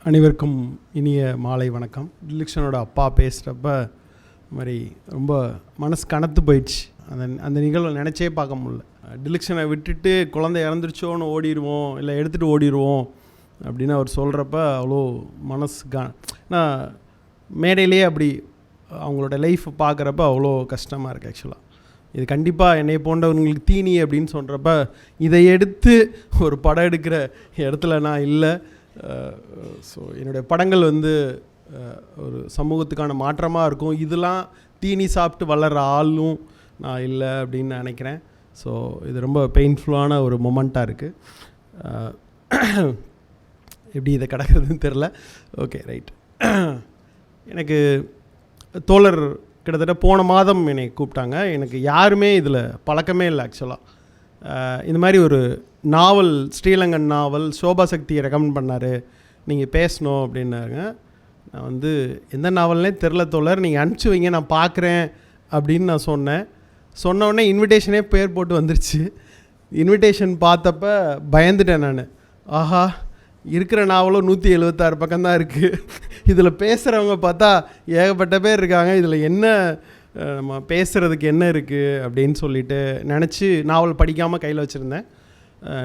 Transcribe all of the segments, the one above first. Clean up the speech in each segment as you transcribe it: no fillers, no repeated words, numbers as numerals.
அனைவருக்கும் இனிய மாலை வணக்கம். டிலக்ஷனோட அப்பா பேசுகிறப்ப மாதிரி ரொம்ப மனசு கனத்து போயிடுச்சு. அந்த நிகழ்வை நினச்சே பார்க்க முடியல. டிலக்ஷனை விட்டுட்டு குழந்தை இறந்துருச்சோன்னு ஓடிடுவோம், இல்லை எடுத்துகிட்டு ஓடிடுவோம் அப்படின்னு அவர் சொல்கிறப்ப அவ்வளோ மனசு நான் மேடையிலே அப்படி அவங்களோட லைஃப்பை பார்க்குறப்ப அவ்வளோ கஷ்டமாக இருக்குது. ஆக்சுவலாக இது கண்டிப்பாக என்னை போன்றவங்களுக்கு தீனி அப்படின்னு சொல்கிறப்ப இதை எடுத்து ஒரு படம் எடுக்கிற இடத்துல நான் இல்லை. ஸோ என்னுடைய படங்கள் ஒரு சமூகத்துக்கான மாற்றமாக இருக்கும். இதெல்லாம் தீனி சாப்பிட்டு வளர்கிற ஆளும் நான் இல்லை அப்படின்னு நான் நினைக்கிறேன். ஸோ இது ரொம்ப பெயின்ஃபுல்லான ஒரு மொமெண்ட்டாக இருக்குது. எப்படி இதை கடக்கிறதுன்னு தெரில. Okay, right. எனக்கு தோழர் கிட்டத்தட்ட போன மாதம் என்னை கூப்பிட்டாங்க. எனக்கு யாருமே இதில் பழக்கமே இல்லை. ஆக்சுவலாக இந்த மாதிரி ஒரு நாவல், ஸ்ரீலங்கன் நாவல் சோபா சக்தியை ரெக்கமெண்ட் பண்ணார், நீங்கள் பேசணும் அப்படின்னாங்க. நான் எந்த நாவல்னே தெரில தோழர், நீங்கள் அனுப்பிச்சி வைங்க நான் பார்க்குறேன் அப்படின்னு நான் சொன்னோடனே இன்விடேஷனே பேர் போட்டு வந்துருச்சு. இன்விடேஷன் பார்த்தப்ப பயந்துட்டேன் நான். ஆஹா, இருக்கிற நாவலும் 176 பக்கம்தான் இருக்குது, இதில் பேசுகிறவங்க பார்த்தா ஏகப்பட்ட பேர் இருக்காங்க, இதில் என்ன நம்ம பேசுகிறதுக்கு என்ன இருக்குது அப்படின்னு சொல்லிட்டு நினச்சி நாவல் படிக்காமல் கையில் வச்சுருந்தேன்.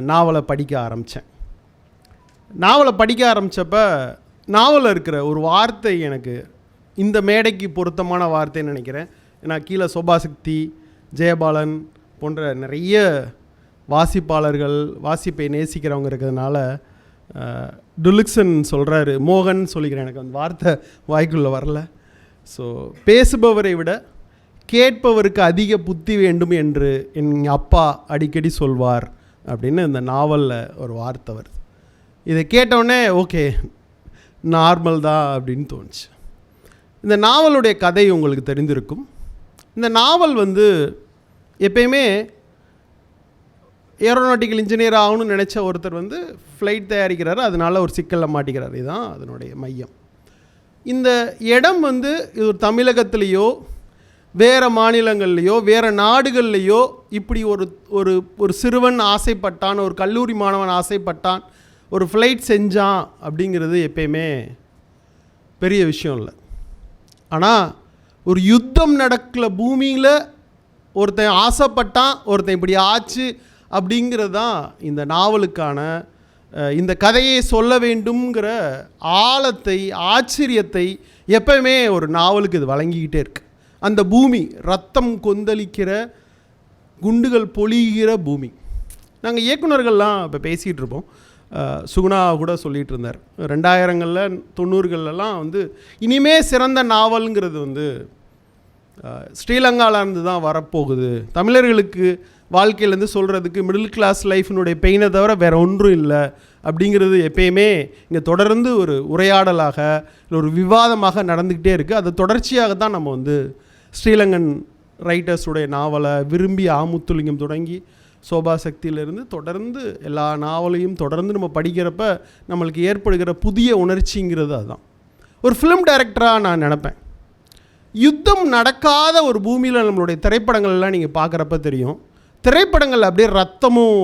நாவலை படிக்க ஆரம்பித்தேன். நாவலை படிக்க ஆரம்பித்தப்ப நாவலில் இருக்கிற ஒரு வார்த்தை எனக்கு இந்த மேடைக்கு பொருத்தமான வார்த்தைன்னு நினைக்கிறேன். ஏன்னா கீழே சோபாசக்தி, ஜெயபாலன் போன்ற நிறைய வாசிப்பாளர்கள், வாசிப்பை நேசிக்கிறவங்க இருக்கிறதுனால டுலிக்சன் சொல்கிறாரு, மோகன் சொல்லிக்கிறேன், எனக்கு அந்த வார்த்தை வாய்க்குள்ளே வரல. ஸோ பேசுபவரை விட கேட்பவருக்கு அதிக புத்தி வேண்டும் என்று எங்கள் அப்பா அடிக்கடி சொல்வார் அப்படின்னு இந்த நாவலில் ஒரு வார்த்தை வருது. இதை கேட்டவுடனே ஓகே, நார்மல் தான் அப்படின்னு தோணுச்சு. இந்த நாவலுடைய கதை உங்களுக்கு தெரிந்திருக்கும். இந்த நாவல் எப்பயுமே ஏரோநாட்டிக்கல் இன்ஜினியர் ஆகணும்னு நினச்ச ஒருத்தர் ஃப்ளைட் தயாரிக்கிறாரு, அதனால ஒரு சிக்கலில் மாட்டிக்கிறார். இதுதான் அதனுடைய மையம். இந்த இடம் இது ஒரு தமிழகத்துலேயோ வேறு மாநிலங்கள்லேயோ வேறு நாடுகள்லேயோ இப்படி ஒரு சிறுவன் ஆசைப்பட்டான், ஒரு கல்லூரி மாணவன் ஆசைப்பட்டான், ஒரு ஃப்ளைட் செஞ்சான் அப்படிங்கிறது எப்பயுமே பெரிய விஷயம் இல்லை. ஆனால் ஒரு யுத்தம் நடக்கல பூமியில் ஒருத்தன் ஆசைப்பட்டான், ஒருத்தன் இப்படி ஆச்சு அப்படிங்கிறது தான் இந்த நாவலுக்கான, இந்த கதையை சொல்ல வேண்டும்ங்கிற ஆழத்தை, ஆச்சரியத்தை எப்பவுமே ஒரு நாவலுக்கு இது வழங்கிக்கிட்டே இருக்கு. அந்த பூமி ரத்தம் கொந்தளிக்கிற, குண்டுகள் பொழிகிற பூமி. நாங்கள் இயக்குநர்கள்லாம் இப்போ பேசிகிட்டு இருப்போம். சுகுணா கூட சொல்லிகிட்டு இருந்தார், 2000களில் 90களெல்லாம் இனிமே சிறந்த நாவலுங்கிறது ஸ்ரீலங்காவிலேருந்து தான் வரப்போகுது. தமிழர்களுக்கு வாழ்க்கையிலேருந்து சொல்கிறதுக்கு மிடில் கிளாஸ் லைஃபினுடைய பெயினை தவிர வேறு ஒன்றும் இல்லை அப்படிங்கிறது எப்பயுமே இங்கே தொடர்ந்து ஒரு உரையாடலாக, இல்லை ஒரு விவாதமாக நடந்துக்கிட்டே இருக்குது. அது தொடர்ச்சியாக தான் நம்ம ஸ்ரீலங்கன் ரைட்டர்ஸுடைய நாவலை விரும்பி ஆமுத்துலிங்கம் தொடங்கி சோபா சக்தியிலிருந்து தொடர்ந்து எல்லா நாவலையும் தொடர்ந்து நம்ம படிக்கிறப்ப நம்மளுக்கு ஏற்படுகிற புதிய உணர்ச்சிங்கிறது அதுதான். ஒரு ஃபிலிம் டைரக்டராக நான் நினப்பேன், யுத்தம் நடக்காத ஒரு பூமியில் நம்மளுடைய திரைப்படங்கள்லாம் நீங்கள் பார்க்குறப்ப தெரியும். திரைப்படங்கள் அப்படியே ரத்தமும்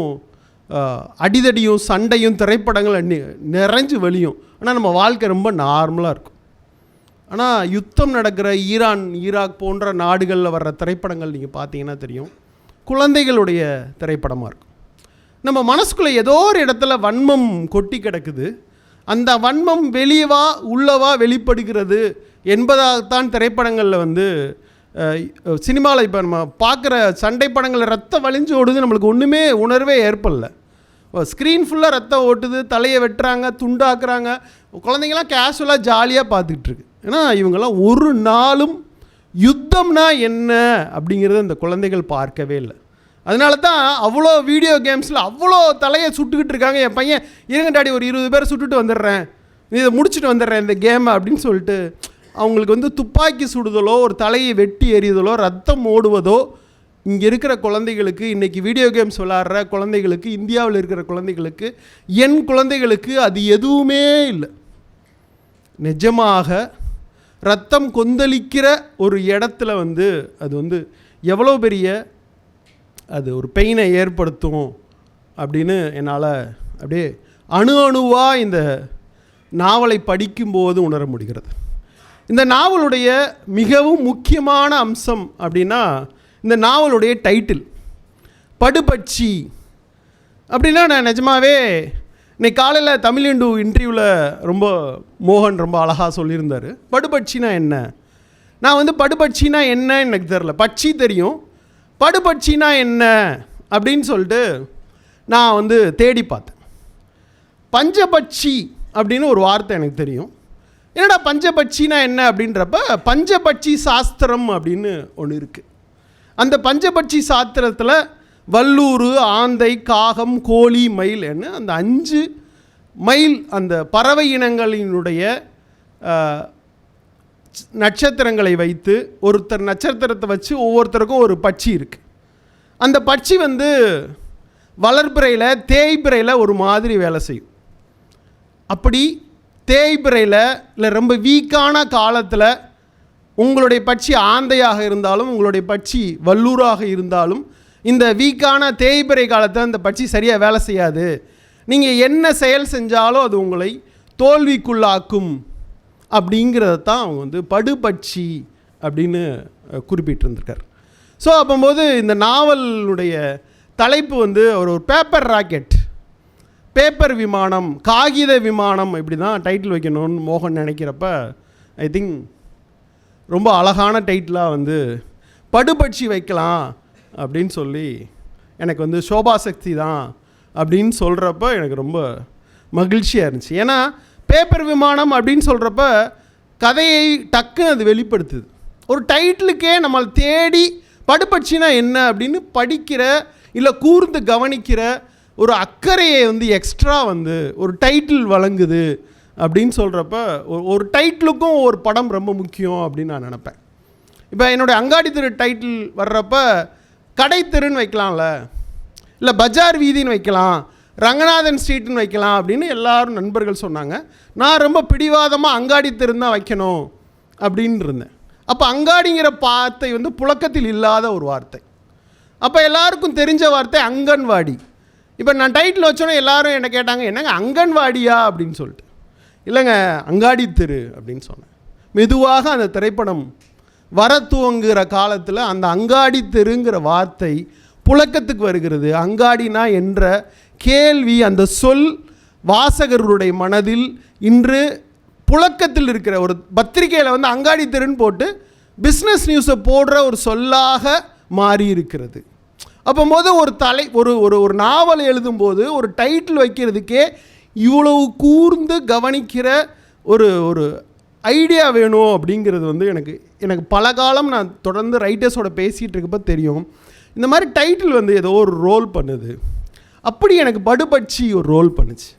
அடிதடியும் சண்டையும் திரைப்படங்கள் நிறைஞ்சு வெளியும். ஆனால் நம்ம வாழ்க்கை ரொம்ப நார்மலாக இருக்கும். ஆனால் யுத்தம் நடக்கிற ஈரான், ஈராக் போன்ற நாடுகளில் வர்ற திரைப்படங்கள் நீங்கள் பார்த்தீங்கன்னா தெரியும், குழந்தைகளுடைய திரைப்படமாக இருக்கும். நம்ம மனசுக்குள்ளே ஏதோ ஒரு இடத்துல வன்மம் கொட்டி கிடக்குது, அந்த வன்மம் வெளியவா உள்ளவா வெளிப்படுகிறது என்பதாகத்தான் திரைப்படங்களில் சினிமாவில் இப்போ நம்ம பார்க்குற சண்டை படங்களில் ரத்தம் வலிஞ்சு ஓடுது, நம்மளுக்கு ஒன்றுமே உணர்வே ஏற்படல. ஸ்க்ரீன் ஃபுல்லாக ரத்தம் ஓட்டுது, தலையை வெட்டுறாங்க, துண்டாக்குறாங்க, குழந்தைங்களாம் கேஷுவலாக ஜாலியாக பார்த்துக்கிட்டு ஏன்னா இவங்கெல்லாம் ஒரு நாளும் யுத்தம்னா என்ன அப்படிங்கிறத இந்த குழந்தைகள் பார்க்கவே இல்லை. அதனால தான் அவ்வளோ வீடியோ கேம்ஸில் அவ்வளோ தலையை சுட்டுக்கிட்டு இருக்காங்க. என் பையன் இருங்க டாடி ஒரு 20 பேரை சுட்டுட்டு வந்துடுறேன், இதை முடிச்சுட்டு வந்துடுறேன் இந்த கேமை அப்படின்னு சொல்லிட்டு அவங்களுக்கு துப்பாக்கி சுடுதலோ, ஒரு தலையை வெட்டி எறிதலோ, ரத்தம் ஓடுவதோ இங்கே இருக்கிற குழந்தைகளுக்கு, இன்றைக்கி வீடியோ கேம்ஸ் விளாட்ற குழந்தைகளுக்கு, இந்தியாவில் இருக்கிற குழந்தைகளுக்கு, என் குழந்தைகளுக்கு அது எதுவுமே இல்லை. நிஜமாக ரத்தம் கொந்தளிக்கிற ஒரு இடத்துல அது எவ்வளோ பெரிய அது ஒரு பெயினை ஏற்படுத்தும் அப்படின்னு என்னால் அப்படியே அணுவாக இந்த நாவலை படிக்கும்போது உணர முடிகிறது. இந்த நாவலுடைய மிகவும் முக்கியமான அம்சம் அப்படின்னா இந்த நாவலுடைய டைட்டில் படுபட்சி. அப்படின்னா நான் நிஜமாகவே இன்னைக்கு காலையில் தமிழ் இன்டர்வியூவில் மோகன் ரொம்ப அழகாக சொல்லியிருந்தார். படுபட்சினா என்ன? நான் வந்து படுபட்சினா என்ன எனக்கு தெரில. பட்சி தெரியும், படுபட்சினா என்ன அப்படின்னு சொல்லிட்டு நான் வந்து தேடி பார்த்தேன். பஞ்சபட்சி அப்படின்னு ஒரு வார்த்தை எனக்கு தெரியும். என்னடா பஞ்சபட்சினா என்ன அப்படின்றப்ப பஞ்சபட்சி சாஸ்திரம் அப்படின்னு ஒன்று இருக்குது. அந்த பஞ்சபட்சி சாஸ்திரத்தில் வல்லூர், ஆந்தை, காகம், கோழி, மயில் என்ன அந்த 5 மயில் அந்த பறவை இனங்களினுடைய நட்சத்திரங்களை வைத்து ஒருத்தர் நட்சத்திரத்தை வச்சு ஒவ்வொருத்தருக்கும் ஒரு பட்சி இருக்குது. அந்த பட்சி வந்து வளர்பிறையில் தேய்பிறையில் ஒரு மாதிரி வேலை செய்யும். அப்படி தேய்பிறையில் இல்லை ரொம்ப வீக்கான காலத்தில் உங்களுடைய பட்சி ஆந்தையாக இருந்தாலும் உங்களுடைய பட்சி வல்லூராக இருந்தாலும் இந்த வீக்கான தேய்பிறை காலத்தில் அந்த பட்சி சரியாக வேலை செய்யாது. நீங்கள் என்ன செயல் செஞ்சாலும் அது உங்களை தோல்விக்குள்ளாக்கும் அப்படிங்கிறத தான் அவங்க வந்து படுபட்சி அப்படின்னு குறிப்பிட்டிருந்திருக்கார். ஸோ அப்போது இந்த நாவலுடைய தலைப்பு வந்து ஒரு பேப்பர் ராக்கெட், பேப்பர் விமானம், காகித விமானம், இப்படி தான் டைட்டில் வைக்கணும்னு மோகன் நினைக்கிறப்ப ஐ திங்க் ரொம்ப அழகான டைட்டிலாக வந்து படுபட்சி வைக்கலாம் அப்படின்னு சொல்லி எனக்கு வந்து சோபாசக்தி தான் அப்படின்னு சொல்கிறப்ப எனக்கு ரொம்ப மகிழ்ச்சியாக இருந்துச்சு. ஏன்னா பேப்பர் விமானம் அப்படின்னு சொல்கிறப்ப கதையை டக்குன்னு அது வெளிப்படுத்துது. ஒரு டைட்டிலுக்கே நம்மளை தேடி படுபட்சினா என்ன அப்படின்னு படிக்கிற இல்லை கூர்ந்து கவனிக்கிற ஒரு அக்கறையை வந்து எக்ஸ்ட்ரா வந்து ஒரு டைட்டில் வழங்குது அப்படின்னு சொல்கிறப்ப ஒரு டைட்டிலுக்கும் ஒரு படம் ரொம்ப முக்கியம் அப்படின்னு நான் நினப்பேன். இப்போ என்னுடைய அங்காடி தெரு டைட்டில் வர்றப்ப கடை தெருன்னு வைக்கலாம்ல, இல்லை பஜார் வீதின்னு வைக்கலாம், ரங்கநாதன் ஸ்ட்ரீட்னு வைக்கலாம் அப்படின்னு எல்லாரும் நண்பர்கள் சொன்னாங்க. நான் ரொம்ப பிடிவாதமாக அங்காடி தெரு தான் வைக்கணும் அப்படின்னு இருந்தேன். அப்போ அங்காடிங்கிற வார்த்தை வந்து புழக்கத்தில் இல்லாத ஒரு வார்த்தை. அப்போ எல்லாருக்கும் தெரிஞ்ச வார்த்தை அங்கன்வாடி. இப்போ நான் டைட்டில் வச்சோன்னே எல்லாரும் என்ன கேட்டாங்க, என்னங்க அங்கன்வாடியா அப்படின்னு சொல்லிட்டு. இல்லைங்க அங்காடி தெரு அப்படின்னு சொன்னேன். மெதுவாக அந்த திரைப்படம் வர துவங்குகிற காலத்தில் அந்த அங்காடி தெருங்கிற வார்த்தை புழக்கத்துக்கு வருகிறது. அங்காடினா என்ற கேள்வி, அந்த சொல் வாசகர்களுடைய மனதில் இன்று புழக்கத்தில் இருக்கிற ஒரு பத்திரிகையில் வந்து அங்காடி தெருன்னு போட்டு பிஸ்னஸ் நியூஸை போடுற ஒரு சொல்லாக மாறி இருக்கிறது. அப்போது ஒரு நாவல் எழுதும்போது ஒரு டைட்டில் வைக்கிறதுக்கே இவ்வளவு கூர்ந்து கவனிக்கிற ஒரு ஐடியா வேணும் அப்படிங்கிறது வந்து எனக்கு பல காலம் நான் தொடர்ந்து ரைட்டர்ஸோட பேசிகிட்டு இருக்கப்போ தெரியும். இந்த மாதிரி டைட்டில் வந்து ஏதோ ஒரு ரோல் பண்ணுது. அப்படி எனக்கு படுபட்சி ஒரு ரோல் பண்ணுச்சு.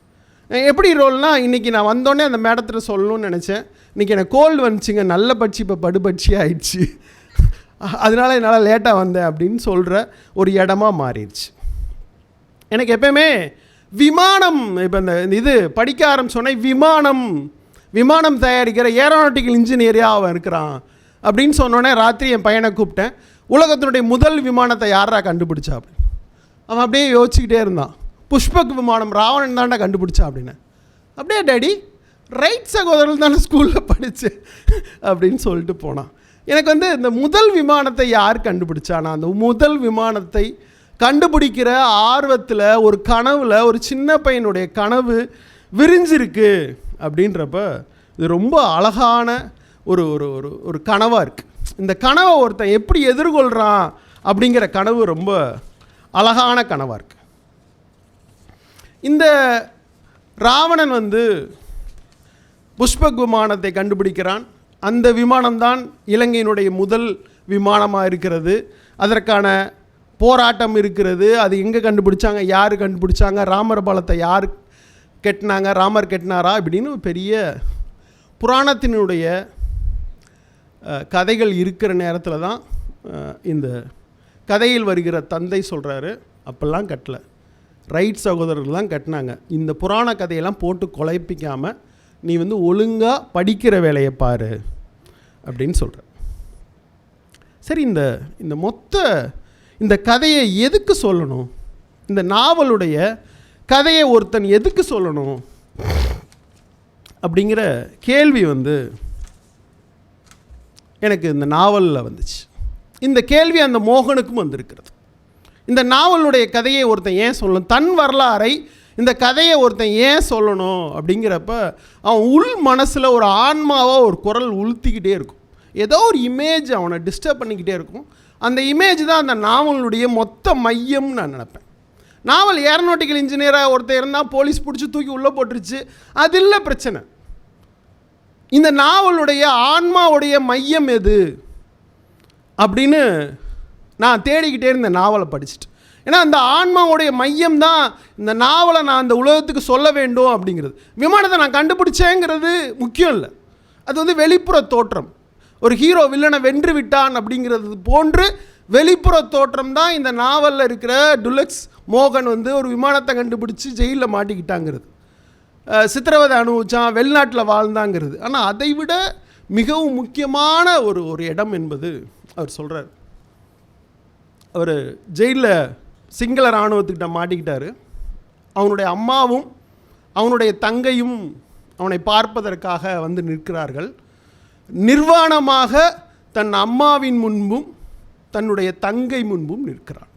எப்படி ரோல்னால், இன்றைக்கி நான் வந்தோடனே அந்த மேடத்தில் சொல்லணும்னு நினச்சேன். இன்றைக்கி எனக்கு கோல்டு வந்துச்சுங்க, நல்ல பட்சி இப்போ படுபட்சி ஆயிடுச்சு, அதனால் என்னால் லேட்டாக வந்தேன் அப்படின்னு சொல்கிற ஒரு இடமா மாறிடுச்சு. எனக்கு எப்பயுமே விமானம், இப்போ இந்த இது படிக்க ஆரம்பிச்சோன்னே விமானம் தயாரிக்கிற ஏரோநாட்டிக்கல் இன்ஜினியராக அவன் இருக்கிறான் அப்படின்னு சொன்னோடனே ராத்திரி என் பையனை கூப்பிட்டேன். உலகத்தினுடைய முதல் விமானத்தை யாரா கண்டுபிடிச்சா அப்படின்னு. அவன் அப்படியே யோசிச்சுக்கிட்டே இருந்தான். புஷ்பக் விமானம் ராவணன் தாண்டா கண்டுபிடிச்சா அப்படின்னு. அப்படியே டேடி ரைட் சகோதரர்கள் தானே ஸ்கூலில் படித்தேன் அப்படின்னு சொல்லிட்டு போனான். எனக்கு வந்து இந்த முதல் விமானத்தை யார் கண்டுபிடிச்சானா, அந்த முதல் விமானத்தை கண்டுபிடிக்கிற ஆர்வத்தில் ஒரு கனவில் ஒரு சின்ன பையனுடைய கனவு விரிஞ்சிருக்கு அப்படின்றப்ப இது ரொம்ப அழகான ஒரு ஒரு ஒரு ஒரு கனவாக இருக்குது. இந்த கனவை ஒருத்தன் எப்படி எதிர்கொள்கிறான் அப்படிங்கிற கனவு ரொம்ப அழகான கனவாக இருக்குது. இந்த ராவணன் வந்து புஷ்பக் விமானத்தை கண்டுபிடிக்கிறான். அந்த விமானம்தான் இலங்கையினுடைய முதல் விமானமாக இருக்கிறது. அதற்கான போராட்டம் இருக்கிறது. அது எங்கே கண்டுபிடிச்சாங்க, யார் கண்டுபிடிச்சாங்க, ராமர் பாலத்தை யார் கட்டினாங்க, ராமர் கட்டினாரா இப்படின்னு பெரிய புராணத்தினுடைய கதைகள் இருக்கிற நேரத்தில் தான் இந்த கதையில் வருகிற தந்தை சொல்கிறாரு, அப்பெல்லாம் கட்டல, ரைட் சகோதரர்கள் தான் கட்டினாங்க. இந்த புராண கதையெல்லாம் போட்டு குழப்பிக்காமல் நீ வந்து ஒழுங்காக படிக்கிற வேலையை பாரு அப்படின்னு சொல்கிற. சரி, இந்த மொத்த இந்த கதையை எதுக்கு சொல்லணும்? இந்த நாவலுடைய கதையை ஒருத்தன் எதுக்கு சொல்லணும் அப்படிங்கிற கேள்வி எனக்கு இந்த நாவலில் வந்துச்சு. இந்த கேள்வி அந்த மோகனுக்கும் வந்திருக்கிறது. இந்த நாவலுடைய கதையை ஒருத்தன் ஏன் சொல்லணும், தன் வரலாறை இந்த கதையை ஒருத்தன் ஏன் சொல்லணும் அப்படிங்கிறப்ப அவன் உள் மனசில் ஒரு ஆன்மாவாக ஒரு குரல் உளுத்திக்கிட்டே இருக்கும். ஏதோ ஒரு இமேஜ் அவனை டிஸ்டர்ப் பண்ணிக்கிட்டே இருக்கும். அந்த இமேஜ் தான் அந்த நாவலுடைய மொத்த மையம்னு நான் நினப்பேன். நாவல் ஏரோநாட்டிக்கல் இன்ஜினியராக ஒருத்தர் இருந்தால் போலீஸ் பிடிச்சி தூக்கி உள்ளே போட்டுருச்சு, அது இல்லை பிரச்சனை. இந்த நாவலுடைய ஆன்மாவுடைய மையம் எது அப்படின்னு நான் தேடிக்கிட்டே இருந்த நாவலை படிச்சுட்டு. ஏன்னா அந்த ஆன்மாவுடைய மையம் தான் இந்த நாவலை நான் அந்த உலகத்துக்கு சொல்ல வேண்டும் அப்படிங்கிறது. விமானத்தை நான் கண்டுபிடிச்சேங்கிறது முக்கியம் இல்லை, அது வெளிப்புற தோற்றம். ஒரு ஹீரோ வில்லனை வென்று விட்டான் அப்படிங்கிறது போன்று வெளிப்புற தோற்றம் தான் இந்த நாவலில் இருக்கிற டுலக்ஸ் மோகன் ஒரு விமானத்தை கண்டுபிடிச்சி ஜெயிலில் மாட்டிக்கிட்டாங்கிறது, சித்திரவதை அனுபவிச்சான், வெளிநாட்டில் வாழ்ந்தாங்கிறது. ஆனால் அதை விட மிகவும் முக்கியமான ஒரு இடம் என்பது அவர் சொல்கிறார். அவர் ஜெயிலில் சிங்கள இராணுவத்துக்கிட்ட மாட்டிக்கிட்டார். அவனுடைய அம்மாவும் அவனுடைய தங்கையும் அவனை பார்ப்பதற்காக நிற்கிறார்கள். நிர்வாணமாக தன் அம்மாவின் முன்பும் தன்னுடைய தங்கை முன்பும் நிற்கிறான்.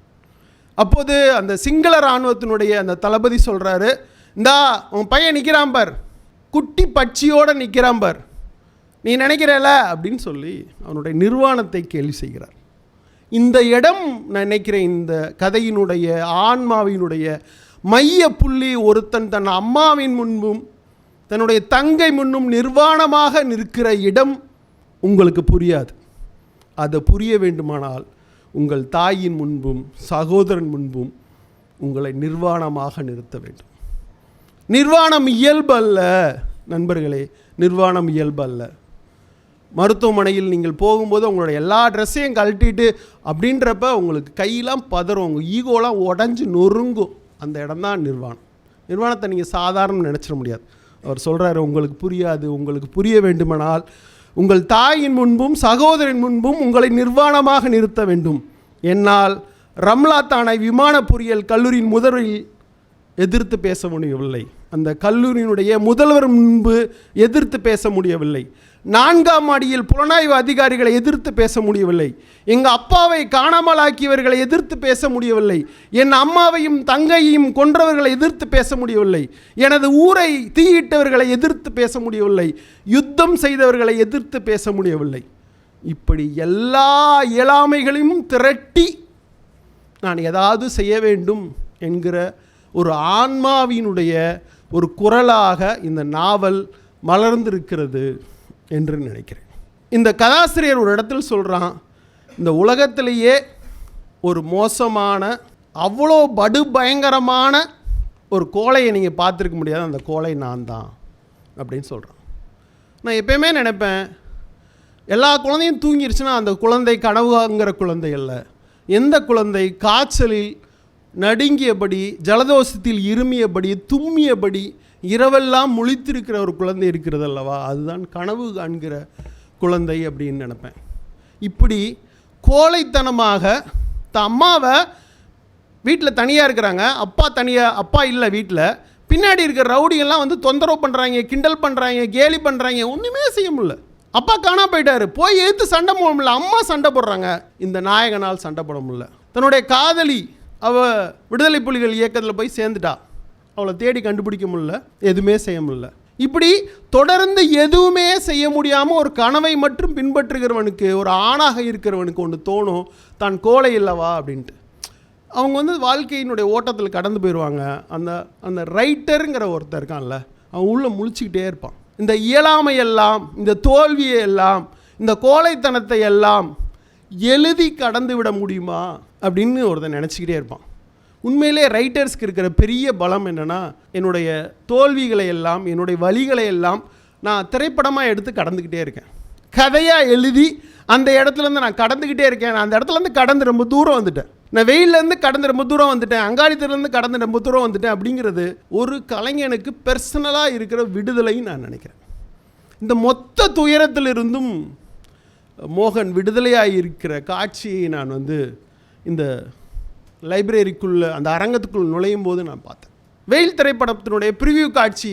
அப்போது அந்த சிங்கள இராணுவத்தினுடைய அந்த தளபதி சொல்கிறாரு, இந்தா உன் பையன் நிற்கிறான் பார், குட்டி பட்சியோடு நிற்கிறான் பார், நீ நினைக்கிறல அப்படின்னு சொல்லி அவனுடைய நிர்வாணத்தை கேள்வி செய்கிறார். இந்த இடம் நான் நினைக்கிறேன் இந்த கதையினுடைய ஆன்மாவினுடைய மைய புள்ளி. ஒருத்தன் தன் அம்மாவின் முன்பும் தன்னுடைய தங்கை முன்னும் நிர்வாணமாக நிற்கிற இடம் உங்களுக்கு புரியாது. அதை புரிய வேண்டுமானால் உங்கள் தாயின் முன்பும் சகோதரன் முன்பும் உங்களை நிர்வாணமாக நிறுத்த வேண்டும். நிர்வாணம் இயல்பு அல்ல நண்பர்களே, நிர்வாணம் இயல்பு அல்ல. மருத்துவமனையில் நீங்கள் போகும்போது உங்களோட எல்லா ட்ரெஸ்ஸையும் கழட்டிட்டு அப்படின்றப்ப உங்களுக்கு கையெல்லாம் பதறும், உங்கள் ஈகோலாம் உடஞ்சி நொறுங்கும். அந்த இடம் தான் நிர்வாணம். நிர்வாணத்தை நீங்கள் சாதாரணம் நினச்சிட முடியாது. அவர் சொல்கிறாரு, உங்களுக்கு புரியாது. உங்களுக்கு புரிய வேண்டுமானால் உங்கள் தாயின் முன்பும் சகோதரின் முன்பும் உங்களை நிர்வாணமாக நிறுத்த வேண்டும். என்னால் ரம்லா தானை விமான பொறியியல் கல்லூரியின் முதல்வரில் எதிர்த்து பேச முடியவில்லை. அந்த கல்லூரியினுடைய முதல்வர் முன்பு எதிர்த்து பேச முடியவில்லை. 4ஆம் மாடியில் புலனாய்வு அதிகாரிகளை எதிர்த்து பேச முடியவில்லை. எங்கள் அப்பாவை காணாமல் ஆக்கியவர்களை எதிர்த்து பேச முடியவில்லை. என் அம்மாவையும் தங்கையையும் கொன்றவர்களை எதிர்த்து பேச முடியவில்லை. எனது ஊரை தீயிட்டவர்களை எதிர்த்து பேச முடியவில்லை. யுத்தம் செய்தவர்களை எதிர்த்து பேச முடியவில்லை. இப்படி எல்லா இயலாமைகளையும் திரட்டி நான் ஏதாவது செய்ய வேண்டும் என்கிற ஒரு ஆன்மாவினுடைய ஒரு குரலாக இந்த நாவல் மலர்ந்திருக்கிறது என்று நினைக்கிறேன். இந்த கதாசிரியர் ஒரு இடத்தில் சொல்கிறான், இந்த உலகத்திலேயே ஒரு மோசமான அவ்வளோ பயங்கரமான ஒரு கோழையை நீங்கள் பார்த்துருக்க முடியாது, அந்த கோழை நான் தான் அப்படின்னு சொல்கிறான். நான் எப்பயுமே நினைப்பேன், எல்லா குழந்தையும் தூங்கிருச்சுன்னா அந்த குழந்தை கனவுங்கிற குழந்தை அல்ல. எந்த குழந்தை காய்ச்சலில் நடுங்கியபடி, ஜலதோஷத்தில் இருமியபடி, தும்மியபடி இரவெல்லாம் முழித்திருக்கிற ஒரு குழந்தை இருக்கிறது அல்லவா, அதுதான் கனவு காண்கிற குழந்தை அப்படின்னு நினைப்பேன். இப்படி கோழைத்தனமாக அம்மாவை வீட்டில் தனியாக இருக்கிறாங்க, அப்பா இல்லை வீட்டில், பின்னாடி இருக்கிற ரவுடியெல்லாம் தொந்தரவு பண்ணுறாங்க, கிண்டல் பண்ணுறாங்க, கேலி பண்ணுறாங்க, ஒன்றுமே செய்ய முடியல. அப்பா காணா போயிட்டாரு, போய் எதிர்த்து சண்டை போட முடியல, அம்மா சண்டை போடுறாங்க, இந்த நாயகனால் சண்டை போட முடியல. தன்னுடைய காதலி அவள் விடுதலை புலிகள் இயக்கத்தில் போய் சேர்ந்துட்டா, அவளை தேடி கண்டுபிடிக்க முடியல, எதுவுமே செய்ய முடியல. இப்படி தொடர்ந்து எதுவுமே செய்ய முடியாமல் ஒரு கனவை மட்டும் பின்பற்றுகிறவனுக்கு, ஒரு ஆணாக இருக்கிறவனுக்கு ஒன்று தோணும், தான் கோழை இல்லவா அப்படின்ட்டு. அவங்க வாழ்க்கையினுடைய ஓட்டத்தில் கடந்து போயிடுவாங்க. அந்த ரைட்டருங்கிற ஒருத்தர் இருக்கான்ல, அவன் உள்ளே முழிச்சிக்கிட்டே இருப்பான். இந்த இயலாமையெல்லாம், இந்த தோல்வியெல்லாம், இந்த கோழைத்தனத்தை எல்லாம் எழுதி கடந்து விட முடியுமா அப்படின்னு ஒருத்தன் நினச்சிக்கிட்டே இருப்பான். உண்மையிலே ரைட்டர்ஸ்க்கு இருக்கிற பெரிய பலம் என்னென்னா, என்னுடைய தோல்விகளை எல்லாம், என்னுடைய வழிகளை எல்லாம் நான் திரைப்படமாக எடுத்து கடந்துக்கிட்டே இருக்கேன். கதையாக எழுதி அந்த இடத்துலேருந்து நான் கடந்துக்கிட்டே இருக்கேன். நான் அந்த இடத்துலேருந்து கடந்து ரொம்ப தூரம் வந்துட்டேன், நான் வெயிலேருந்து கடந்து ரொம்ப தூரம் வந்துட்டேன், அங்காடித்திலேருந்து கடந்து ரொம்ப தூரம் வந்துட்டேன். அப்படிங்கிறது ஒரு கலைஞனுக்கு பர்சனலாக இருக்கிற விடுதலைன்னு நான் நினைக்கிறேன். இந்த மொத்த துயரத்திலிருந்தும் மோகன் விடுதலையாக இருக்கிற காட்சியை நான் இந்த லைப்ரரிக்குள்ளே, அந்த அரங்கத்துக்குள் நுழையும் போது நான் பார்த்தேன். வெயில் திரைப்படத்தினுடைய ப்ரிவியூ காட்சி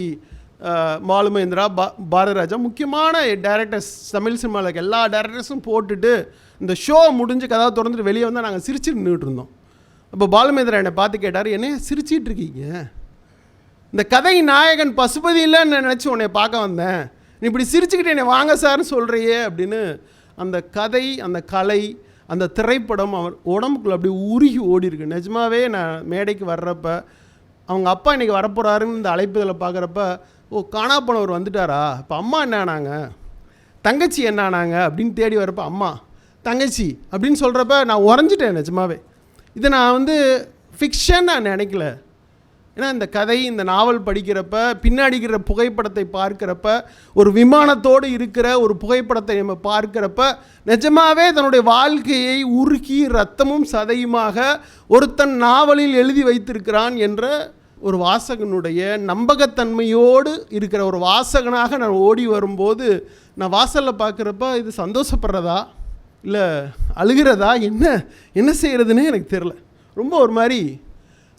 பாலுமகேந்திரா, பாரதிராஜா, முக்கியமான டேரக்டர்ஸ், தமிழ் சினிமாவில் எல்லா டேரக்டர்ஸும் போட்டுட்டு இந்த ஷோ முடிஞ்சு கதா திறந்துட்டு வெளியே வந்தால் நாங்கள் சிரிச்சு நின்றுட்டு இருந்தோம். அப்போ பாலுமகேந்திரா என்னை பார்த்து கேட்டார், என்ன சிரிச்சிட்டு இருக்கீங்க? இந்த கதை நாயகன் பசுபதி இல்லைன்னு நினச்சி உன்னை பார்க்க வந்தேன், நீ இப்படி சிரிச்சுக்கிட்டு என்னை வாங்க சார்னு சொல்கிறியே அப்படின்னு. அந்த கதை, அந்த கலை, அந்த திரைப்படம் அவர் உடம்புக்குள்ள அப்படி உருகி ஓடி இருக்கு. நிஜமாவே நான் மேடைக்கு வர்றப்ப அவங்க அப்பா இன்றைக்கி வரப்போகிறாருன்னு இந்த அழைப்புதலை பார்க்குறப்ப, ஓ காணா போனவர் வந்துட்டாரா, இப்போ அம்மா என்ன ஆனாங்க, தங்கச்சி என்ன ஆனாங்க அப்படின்னு தேடி வரப்போ அம்மா தங்கச்சி அப்படின்னு சொல்கிறப்ப நான் உறைஞ்சிட்டேன். நிஜமாவே இதை நான் வந்து ஃபிக்ஷன் நான் நினைக்கல. ஏன்னா இந்த கதை, இந்த நாவல் படிக்கிறப்ப பின்னாடி இருக்கிற புகைப்படத்தை பார்க்குறப்ப, ஒரு விமானத்தோடு இருக்கிற ஒரு புகைப்படத்தை நம்ம பார்க்குறப்ப நிஜமாகவே தன்னுடைய வாழ்க்கையை உருக்கி ரத்தமும் சதையுமாக ஒருத்தன் நாவலில் எழுதி வைத்திருக்கிறான் என்ற ஒரு வாசகனுடைய நம்பகத்தன்மையோடு இருக்கிற ஒரு வாசகனாக நான் ஓடி வரும்போது, நான் வாசலில் பார்க்குறப்ப இது சந்தோஷப்படுறதா இல்லை அழுகிறதா, என்ன செய்கிறதுனே எனக்கு தெரில. ரொம்ப ஒரு மாதிரி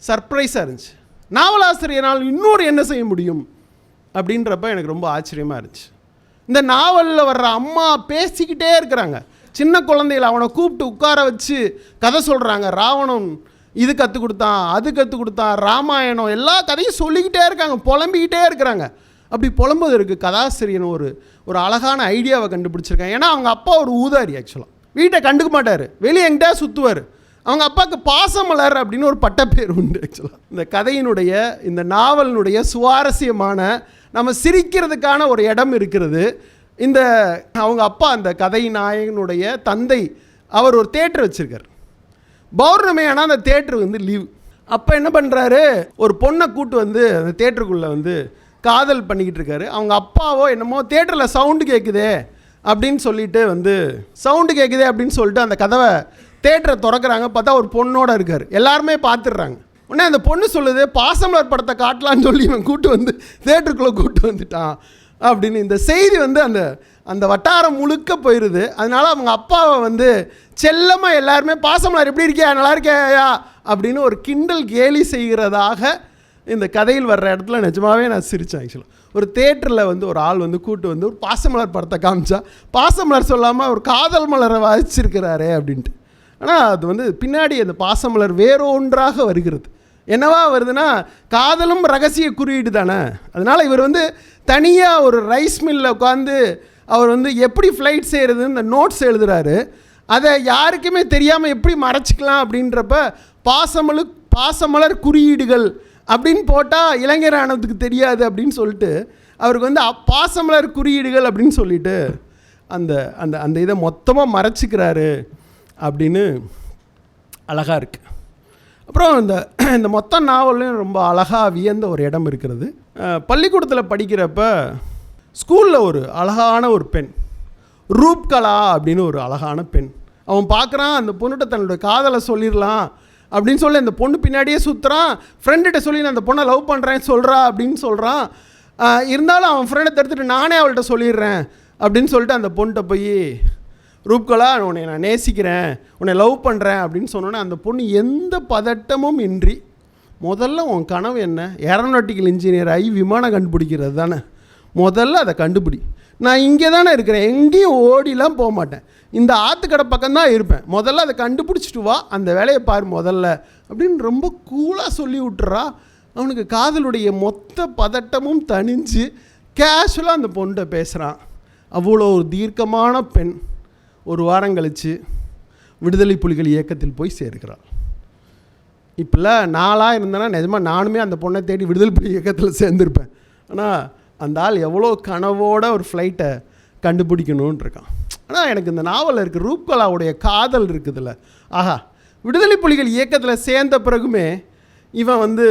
சர்ப்ரைஸாக இருந்துச்சு. நாவலாசிரியனால் இன்னொரு என்ன செய்ய முடியும் அப்படின்றப்ப எனக்கு ரொம்ப ஆச்சரியமாக இருந்துச்சு. இந்த நாவலில் வர்ற அம்மா பேசிக்கிட்டே இருக்கிறாங்க. சின்ன குழந்தைகள் அவனை கூப்பிட்டு உட்கார வச்சு கதை சொல்கிறாங்க. ராவணன் இது கற்றுக் கொடுத்தான், அது கற்றுக் கொடுத்தான், ராமாயணம் எல்லா கதையும் சொல்லிக்கிட்டே இருக்காங்க, புலம்பிக்கிட்டே இருக்கிறாங்க. அப்படி புலம்புவதற்கு கதாசிரியன் ஒரு அழகான ஐடியாவை கண்டுபிடிச்சிருக்காங்க. ஏன்னா அவங்க அப்பா ஒரு ஊதாரி, ஆக்சுவலாக வீட்டை கண்டுக்க மாட்டார், வெளியே எங்கிட்ட சுற்றுவார். அவங்க அப்பாவுக்கு பாசமலர் அப்படின்னு ஒரு பட்டப்பேர் உண்டு. ஆக்சுவலாக இந்த கதையினுடைய, இந்த நாவலினுடைய சுவாரஸ்யமான நம்ம சிரிக்கிறதுக்கான ஒரு இடம் இருக்கிறது. இந்த அவங்க அப்பா, அந்த கதை நாயகனுடைய தந்தை, அவர் ஒரு தேட்டர் வச்சுருக்கார். பௌர்ணமி ஆனால் அந்த தேட்டர் வந்து லீவ். அப்போ என்ன பண்ணுறாரு, ஒரு பொண்ணை கூட்டு வந்து அந்த தேட்டருக்குள்ளே வந்து காதல் பண்ணிக்கிட்டு இருக்காரு. அவங்க அப்பாவோ என்னமோ தேட்டரில் சவுண்டு கேட்குதே அப்படின்னு சொல்லிட்டு வந்து சவுண்டு கேட்குதே அப்படின்னு சொல்லிட்டு அந்த கதவை தேட்டரை திறக்கிறாங்க. பார்த்தா ஒரு பொண்ணோடு இருக்கார். எல்லாருமே பார்த்துடுறாங்க. உடனே அந்த பொண்ணு சொல்லுது, பாசமலர் படத்தை காட்டலான்னு சொல்லி இவன் கூட்டு வந்து தேட்டருக்குள்ளே கூட்டு வந்துட்டான் அப்படின்னு. இந்த செய்தி வந்து அந்த வட்டாரம் முழுக்க போயிடுது. அதனால அவங்க அப்பாவை வந்து செல்லமாக எல்லாருமே பாசமலர் எப்படி இருக்கியா, நல்லா இருக்கியா அப்படின்னு ஒரு கிண்டல் கேலி செய்கிறதாக இந்த கதையில் வர்ற இடத்துல நிஜமாகவே நான் சிரித்தேன். ஆக்சுவலாக ஒரு தேட்டரில் வந்து ஒரு ஆள் வந்து கூட்டு வந்து ஒரு பாசமலர் படத்தை காமிச்சா, பாசமலர் சொல்லாமல் ஒரு காதல் மலரை வாசிச்சிருக்கிறாரே அப்படின்ட்டு. ஆனால் அது வந்து பின்னாடி அந்த பாசமலர் வேறு ஒன்றாக வருகிறது. என்னவா வருதுன்னா, காதலும் ரகசிய குறியீடு தானே. அதனால் இவர் வந்து தனியாக ஒரு ரைஸ் மில்லில் உட்காந்து அவர் வந்து எப்படி ஃப்ளைட் செய்கிறதுன்னு இந்த நோட்ஸ் எழுதுகிறாரு. அதை யாருக்குமே தெரியாமல் எப்படி மறைச்சிக்கலாம் அப்படின்றப்ப பாசமலர் குறியீடுகள் அப்படின்னு போட்டால் இளைஞரானதுக்கு தெரியாது அப்படின்னு சொல்லிட்டு அவருக்கு வந்து பாசமலர் குறியீடுகள் அப்படின்னு சொல்லிட்டு அந்த அந்த அந்த இதை மொத்தமாக மறைச்சிக்கிறாரு அப்படின்னு அழகாக இருக்குது. அப்புறம் இந்த மொத்த நாவலையும் ரொம்ப அழகாக வியந்த ஒரு இடம் இருக்கிறது. பள்ளிக்கூடத்தில் படிக்கிறப்ப ஸ்கூலில் ஒரு அழகான ஒரு பெண், ரூப்கலா அப்படின்னு ஒரு அழகான பெண். அவன் பார்க்குறான், அந்த பொண்ணுகிட்ட தன்னோட காதலை சொல்லிடலாம் அப்படின்னு சொல்லி அந்த பொண்ணு பின்னாடியே சுற்றுறான். ஃப்ரெண்டுகிட்ட சொல்லி நான் அந்த பொண்ணை லவ் பண்ணுறேன்னு சொல்கிறா அப்படின்னு சொல்கிறான். இருந்தாலும் அவன் ஃப்ரெண்டை தடுத்துட்டு நானே அவள்கிட்ட சொல்லிடுறேன் அப்படின்னு சொல்லிட்டு அந்த பொண்ணுகிட்ட போய், ரூப்கலா உன்னை நான் நேசிக்கிறேன், உன்னை லவ் பண்ணுறேன் அப்படின்னு சொன்னோன்னே அந்த பொண்ணு எந்த பதட்டமும் இன்றி, முதல்ல உன் கனவு என்ன, ஏரோநாட்டிக்கல் இன்ஜினியர் ஆகி விமானம் கண்டுபிடிக்கிறது தானே, முதல்ல அதை கண்டுபிடி, நான் இங்கே தானே இருக்கிறேன், எங்கேயும் ஓடிலாம் போக மாட்டேன், இந்த ஆற்றுக்கடை பக்கம்தான் இருப்பேன், முதல்ல அதை கண்டுபிடிச்சிட்டு வா, அந்த வேலையை பாரு முதல்ல அப்படின்னு ரொம்ப கூலாக சொல்லி விட்டுறா. அவனுக்கு காதலுடைய மொத்த பதட்டமும் தணிஞ்சு கேஷுவலாக அந்த பொண்ணை பேசுகிறான். அவ்வளோ ஒரு தீர்க்கமான பெண் ஒரு வாரம் கழித்து விடுதலை புலிகள் இயக்கத்தில் போய் சேர்க்கிறாள். இப்போல்லாம் நாளாக இருந்தேன்னா நிஜமாக நானுமே அந்த பொண்ணை தேடி விடுதலை புலி இயக்கத்தில் சேர்ந்துருப்பேன். ஆனால் அந்த ஆள் எவ்வளோ கனவோட ஒரு ஃப்ளைட்டை கண்டுபிடிக்கணும்னு இருக்கான். ஆனால் எனக்கு இந்த நாவலில் இருக்க ரூப்கலாவுடைய காதல் இருக்குதுல்ல, ஆஹா, விடுதலை புலிகள் இயக்கத்தில் சேர்ந்த பிறகுமே இவன் வந்து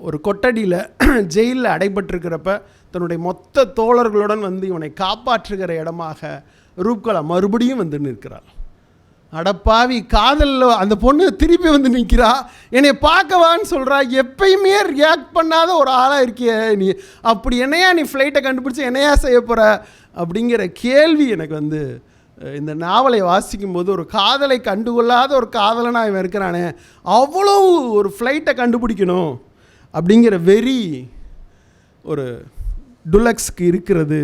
ஒரு கொட்டடியில் ஜெயிலில் அடைபட்டிருக்கிறப்ப தன்னுடைய மொத்த தோழர்களுடன் வந்து இவனை காப்பாற்றுகிற இடமாக ரூப்கலா மறுபடியும் வந்து நிற்கிறாள். அடப்பாவி, காதலில் அந்த பொண்ணு திருப்பி வந்து நிற்கிறா, என்னை பார்க்கவான்னு சொல்கிறா, எப்பயுமே ரியாக்ட் பண்ணாத ஒரு ஆளாக இருக்கிய நீ, அப்படி என்னையா நீ ஃப்ளைட்டை கண்டுபிடிச்சி என்னையா செய்ய போகிற அப்படிங்கிற கேள்வி எனக்கு வந்து இந்த நாவலை வாசிக்கும்போது, ஒரு காதலை கண்டுகொள்ளாத ஒரு காதலனாக இவன் இருக்கிறானே, அவ்வளோ ஒரு ஃப்ளைட்டை கண்டுபிடிக்கணும் அப்படிங்கிற வெறி ஒரு டுலக்ஸ்க்கு இருக்கிறது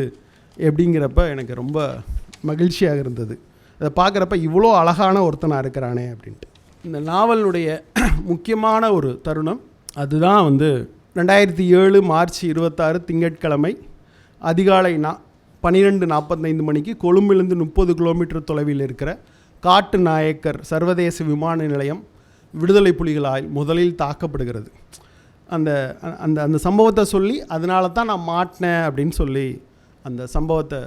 அப்படிங்கிறப்ப எனக்கு ரொம்ப மகிழ்ச்சியாக இருந்தது. அதை பார்க்குறப்ப இவ்வளோ அழகான ஒருத்தனாக இருக்கிறானே அப்படின்ட்டு. இந்த நாவலுடைய முக்கியமான ஒரு தருணம் அதுதான் 2007 மார்ச் 26 திங்கட்கிழமை அதிகாலை 12:45 மணிக்கு கொழும்பிலிருந்து 30 கிலோமீட்டர் தொலைவில் இருக்கிற காட்டு நாயக்கர் சர்வதேச விமான நிலையம் விடுதலை புலிகளால் முதலில் தாக்கப்படுகிறது. அந்த அந்த அந்த சம்பவத்தை சொல்லி அதனால தான் நான் மாட்டினேன் அப்படின்னு சொல்லி அந்த சம்பவத்தை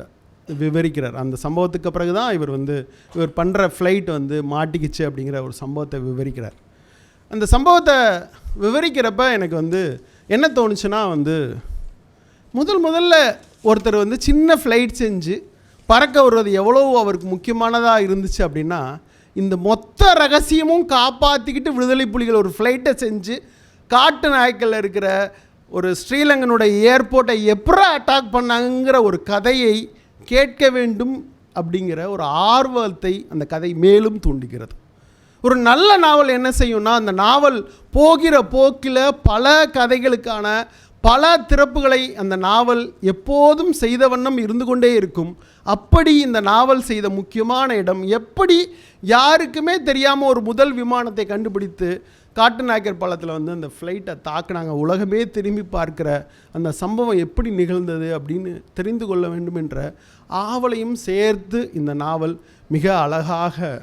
விவரிக்கிறார். அந்த சம்பவத்துக்கு பிறகு தான் இவர் பண்ணுற ஃப்ளைட் மாட்டிக்கிச்சு அப்படிங்கிற ஒரு சம்பவத்தை விவரிக்கிறார். அந்த சம்பவத்தை விவரிக்கிறப்ப எனக்கு என்ன தோணுச்சுன்னா முதல்ல ஒருத்தர் சின்ன ஃப்ளைட் செஞ்சு பறக்க விடுறது எவ்வளோ அவருக்கு முக்கியமானதாக இருந்துச்சு அப்படின்னா, இந்த மொத்த ரகசியமும் காப்பாற்றிக்கிட்டு விடுதலை புலிகள் ஒரு ஃப்ளைட்டை செஞ்சு காட்டு நாயக்கல்ல இருக்கிற ஒரு ஸ்ரீலங்கனுடைய ஏர்போர்ட்டை எப்பரா அட்டாக் பண்ணாங்கிற ஒரு கதையை கேட்க வேண்டும் அப்படிங்கிற ஒரு ஆர்வத்தை அந்த கதை மேலும் தூண்டுகிறது. ஒரு நல்ல நாவல் என்ன செய்யும்னா, அந்த நாவல் போகிற போக்கில் பல கதைகளுக்கான பல திறப்புகளை அந்த நாவல் எப்போதும் செய்த வண்ணம் இருந்து கொண்டே இருக்கும். அப்படி இந்த நாவல் செய்த முக்கியமான இடம், எப்படி யாருக்குமே தெரியாமல் ஒரு முதல் விமானத்தை கண்டுபிடித்து காட்டுநாயக்கர் பாலத்தில் அந்த ஃப்ளைட்டை தாக்குனாங்க, உலகமே திரும்பி பார்க்கிற அந்த சம்பவம் எப்படி நிகழ்ந்தது அப்படின்னு தெரிந்து கொள்ள வேண்டும் என்ற ஆவலையும் சேர்த்து இந்த நாவல் மிக அழகாக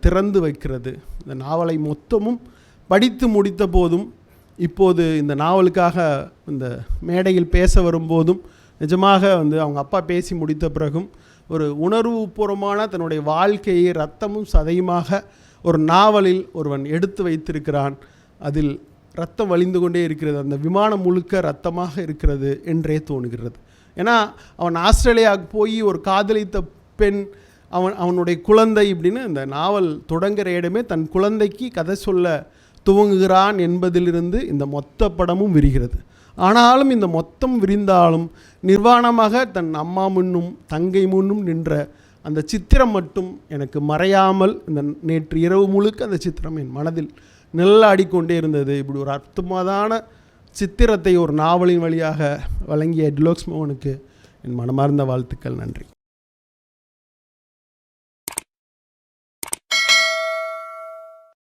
திறந்து வைக்கிறது. இந்த நாவலை மொத்தமும் படித்து முடித்த போதும், இப்போது இந்த நாவலுக்காக இந்த மேடையில் பேச வரும்போதும், நிஜமாக அவங்க அப்பா பேசி முடித்த பிறகும் ஒரு உணர்வுபூர்வமான தன்னுடைய வாழ்க்கையை இரத்தமும் சதையுமாக ஒரு நாவலில் ஒருவன் எடுத்து வைத்திருக்கிறான். அதில் இரத்தம் வழிந்து கொண்டே இருக்கிறது, அந்த விமானம் முழுக்க இரத்தமாக இருக்கிறது என்றே தோணுகிறது. ஏன்னா அவன் ஆஸ்திரேலியாவுக்கு போய் ஒரு காதலித்த பெண், அவனுடைய குழந்தை இப்படின்னு இந்த நாவல் தொடங்குகிற இடமே தன் குழந்தைக்கு கதை சொல்ல துவங்குகிறான் என்பதிலிருந்து இந்த மொத்த படமும் விரிகிறது. ஆனாலும் இந்த மொத்தம் விரிந்தாலும் நிர்வாணமாக தன் அம்மா முன்னும் தங்கை முன்னும் நின்ற அந்த சித்திரம் மட்டும் எனக்கு மறையாமல் இந்த நேற்று இரவு முழுக்க அந்த சித்திரம் என் மனதில் நிழலாடிக்கொண்டே இருந்தது. இப்படி ஒரு அற்புதமான சித்திரத்தை ஒரு நாவலின் வழியாக வழங்கிய டிலோக்ஸ் மோகனுக்கு என் மனமார்ந்த வாழ்த்துக்கள். நன்றி.